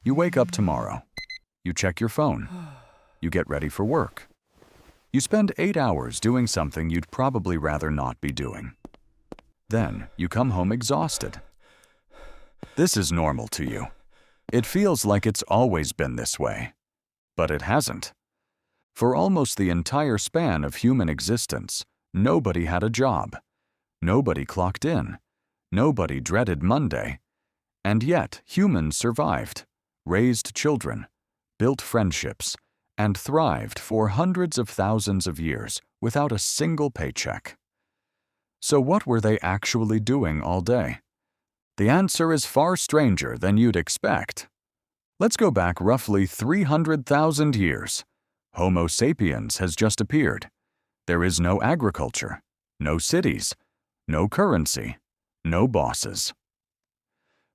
You wake up tomorrow. You check your phone. You get ready for work. You spend 8 hours doing something you'd probably rather not be doing. Then you come home exhausted. This is normal to you. It feels like it's always been this way. But it hasn't. For almost the entire span of human existence, nobody had a job. Nobody clocked in. Nobody dreaded Monday. And yet humans survived, raised children, built friendships, and thrived for hundreds of thousands of years without a single paycheck. So what were they actually doing all day? The answer is far stranger than you'd expect. Let's go back roughly 300,000 years. Homo sapiens has just appeared. There is no agriculture, no cities, no currency, no bosses.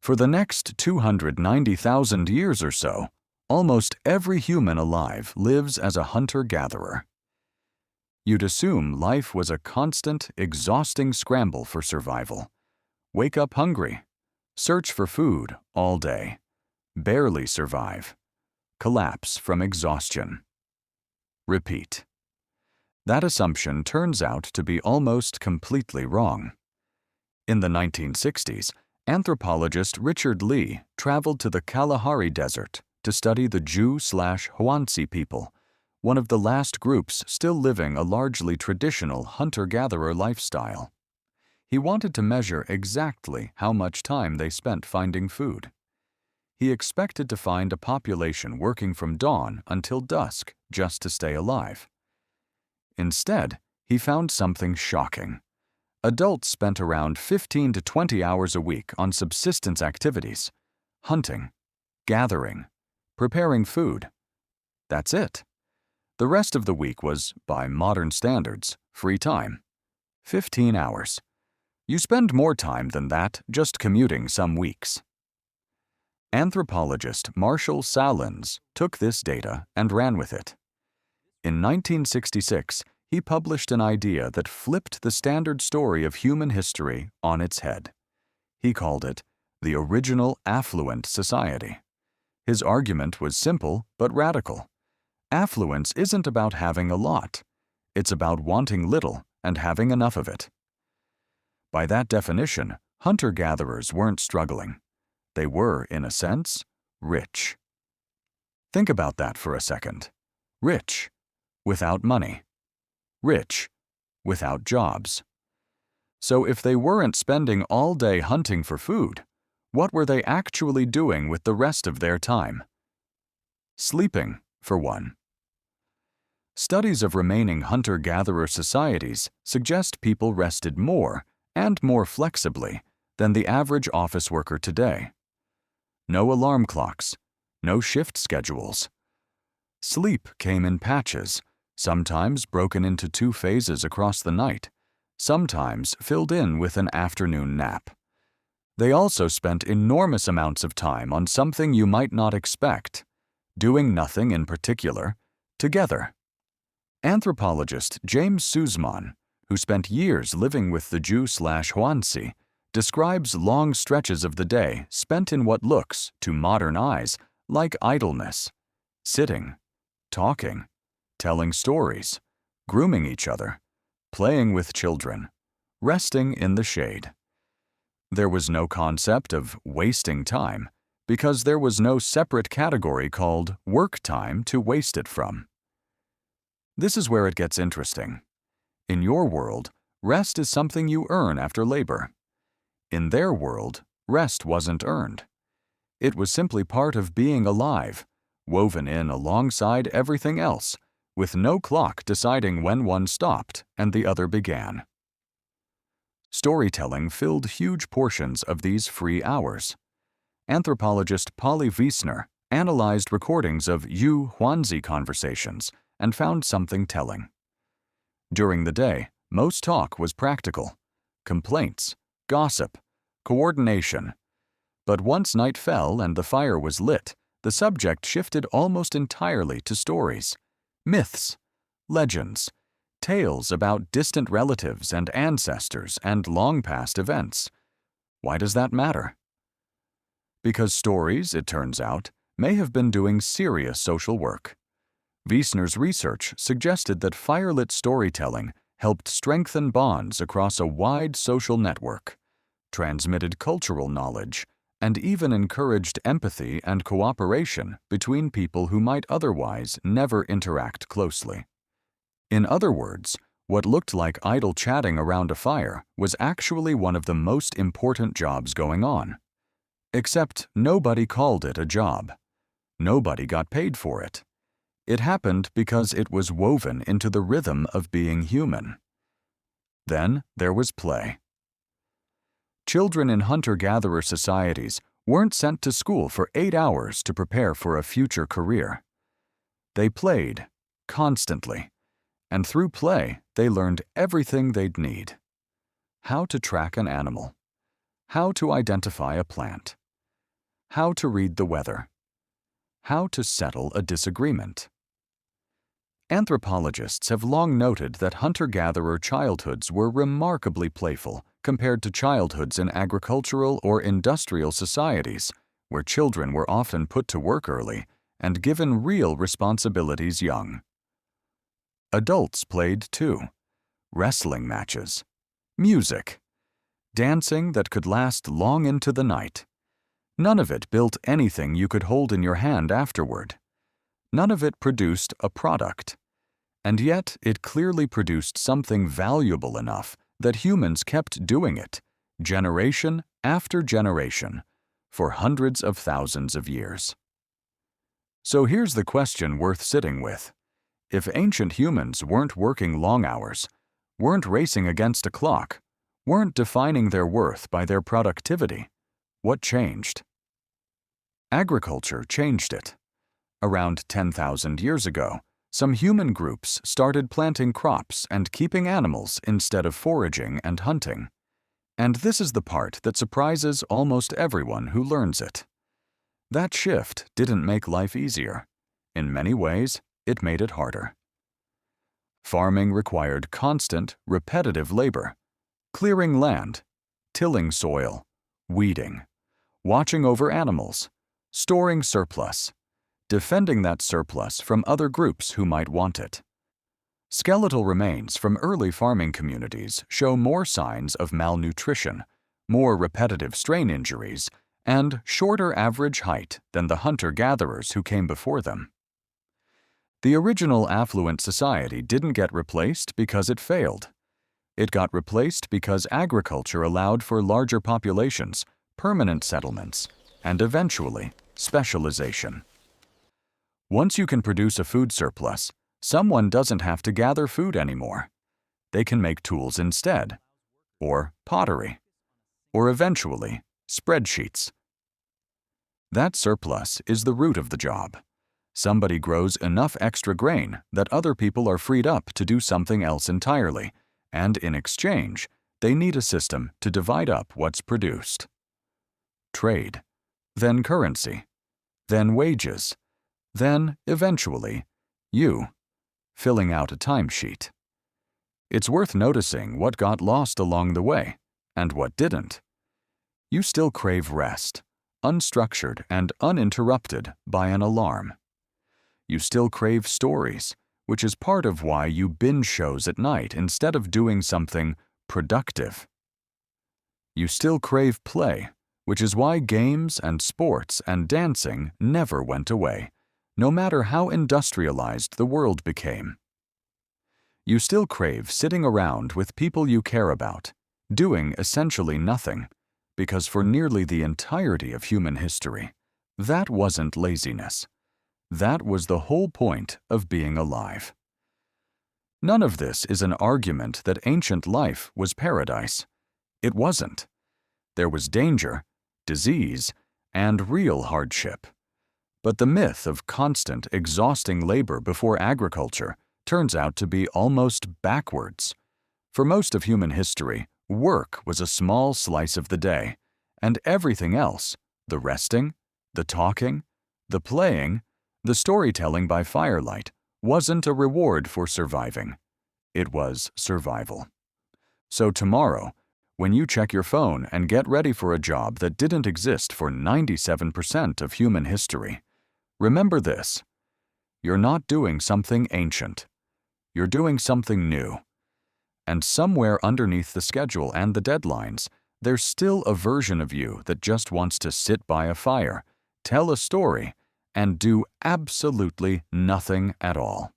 For the next 290,000 years or so, almost every human alive lives as a hunter-gatherer. You'd assume life was a constant, exhausting scramble for survival. Wake up hungry, search for food all day, barely survive, collapse from exhaustion. Repeat. That assumption turns out to be almost completely wrong. In the 1960s, anthropologist Richard Lee traveled to the Kalahari Desert to study the Jew/Huansi people, one of the last groups still living a largely traditional hunter-gatherer lifestyle. He wanted to measure exactly how much time they spent finding food. He expected to find a population working from dawn until dusk just to stay alive. Instead, he found something shocking. Adults spent around 15 to 20 hours a week on subsistence activities, hunting, gathering, preparing food. That's it. The rest of the week was, by modern standards, free time. 15 hours. You spend more time than that just commuting some weeks. Anthropologist Marshall Sahlins took this data and ran with it. In 1966, he published an idea that flipped the standard story of human history on its head. He called it the original affluent society. His argument was simple but radical. Affluence isn't about having a lot. It's about wanting little and having enough of it. By that definition, hunter-gatherers weren't struggling. They were, in a sense, rich. Think about that for a second. Rich, without money. Rich, without jobs. So if they weren't spending all day hunting for food, what were they actually doing with the rest of their time? Sleeping, for one. Studies of remaining hunter-gatherer societies suggest people rested more and more flexibly than the average office worker today. No alarm clocks, no shift schedules. Sleep came in patches, sometimes broken into 2 phases across the night, sometimes filled in with an afternoon nap. They also spent enormous amounts of time on something you might not expect, doing nothing in particular, together. Anthropologist James Suzman, who spent years living with the Jew/Huansi, describes long stretches of the day spent in what looks, to modern eyes, like idleness, sitting, talking, telling stories, grooming each other, playing with children, resting in the shade. There was no concept of wasting time because there was no separate category called work time to waste it from. This is where it gets interesting. In your world, rest is something you earn after labor. In their world, rest wasn't earned. It was simply part of being alive, woven in alongside everything else, with no clock deciding when one stopped and the other began. Storytelling filled huge portions of these free hours. Anthropologist Polly Wiesner analyzed recordings of Huansi conversations and found something telling. During the day, most talk was practical. Complaints, gossip, coordination. But once night fell and the fire was lit, the subject shifted almost entirely to stories, myths, legends, tales about distant relatives and ancestors and long-past events. Why does that matter? Because stories, it turns out, may have been doing serious social work. Wiesner's research suggested that firelit storytelling helped strengthen bonds across a wide social network, transmitted cultural knowledge, and even encouraged empathy and cooperation between people who might otherwise never interact closely. In other words, what looked like idle chatting around a fire was actually one of the most important jobs going on. Except nobody called it a job. Nobody got paid for it. It happened because it was woven into the rhythm of being human. Then there was play. Children in hunter-gatherer societies weren't sent to school for 8 hours to prepare for a future career. They played, constantly, and through play they learned everything they'd need. How to track an animal. How to identify a plant. How to read the weather. How to settle a disagreement. Anthropologists have long noted that hunter-gatherer childhoods were remarkably playful compared to childhoods in agricultural or industrial societies, where children were often put to work early and given real responsibilities young. Adults played too. Wrestling matches, music, dancing that could last long into the night. None of it built anything you could hold in your hand afterward. None of it produced a product. And yet it clearly produced something valuable enough that humans kept doing it, generation after generation, for hundreds of thousands of years. So here's the question worth sitting with. If ancient humans weren't working long hours, weren't racing against a clock, weren't defining their worth by their productivity, what changed? Agriculture changed it. Around 10,000 years ago, some human groups started planting crops and keeping animals instead of foraging and hunting. And this is the part that surprises almost everyone who learns it. That shift didn't make life easier. In many ways, it made it harder. Farming required constant, repetitive labor. Clearing land, tilling soil, weeding, watching over animals, storing surplus, defending that surplus from other groups who might want it. Skeletal remains from early farming communities show more signs of malnutrition, more repetitive strain injuries, and shorter average height than the hunter-gatherers who came before them. The original affluent society didn't get replaced because it failed. It got replaced because agriculture allowed for larger populations, permanent settlements, and eventually, specialization. Once you can produce a food surplus, someone doesn't have to gather food anymore. They can make tools instead, or pottery, or eventually, spreadsheets. That surplus is the root of the job. Somebody grows enough extra grain that other people are freed up to do something else entirely, and in exchange, they need a system to divide up what's produced. Trade, then currency, then wages, then, eventually, you, filling out a timesheet. It's worth noticing what got lost along the way, and what didn't. You still crave rest, unstructured and uninterrupted by an alarm. You still crave stories, which is part of why you binge shows at night instead of doing something productive. You still crave play, which is why games and sports and dancing never went away, no matter how industrialized the world became. You still crave sitting around with people you care about, doing essentially nothing, because for nearly the entirety of human history, that wasn't laziness. That was the whole point of being alive. None of this is an argument that ancient life was paradise. It wasn't. There was danger, disease, and real hardship. But the myth of constant, exhausting labor before agriculture turns out to be almost backwards. For most of human history, work was a small slice of the day, and everything else, the resting, the talking, the playing, the storytelling by firelight, wasn't a reward for surviving. It was survival. So tomorrow, when you check your phone and get ready for a job that didn't exist for 97% of human history, Remember this: you're not doing something ancient. You're doing something new. And somewhere underneath the schedule and the deadlines, there's still a version of you that just wants to sit by a fire, tell a story, and do absolutely nothing at all.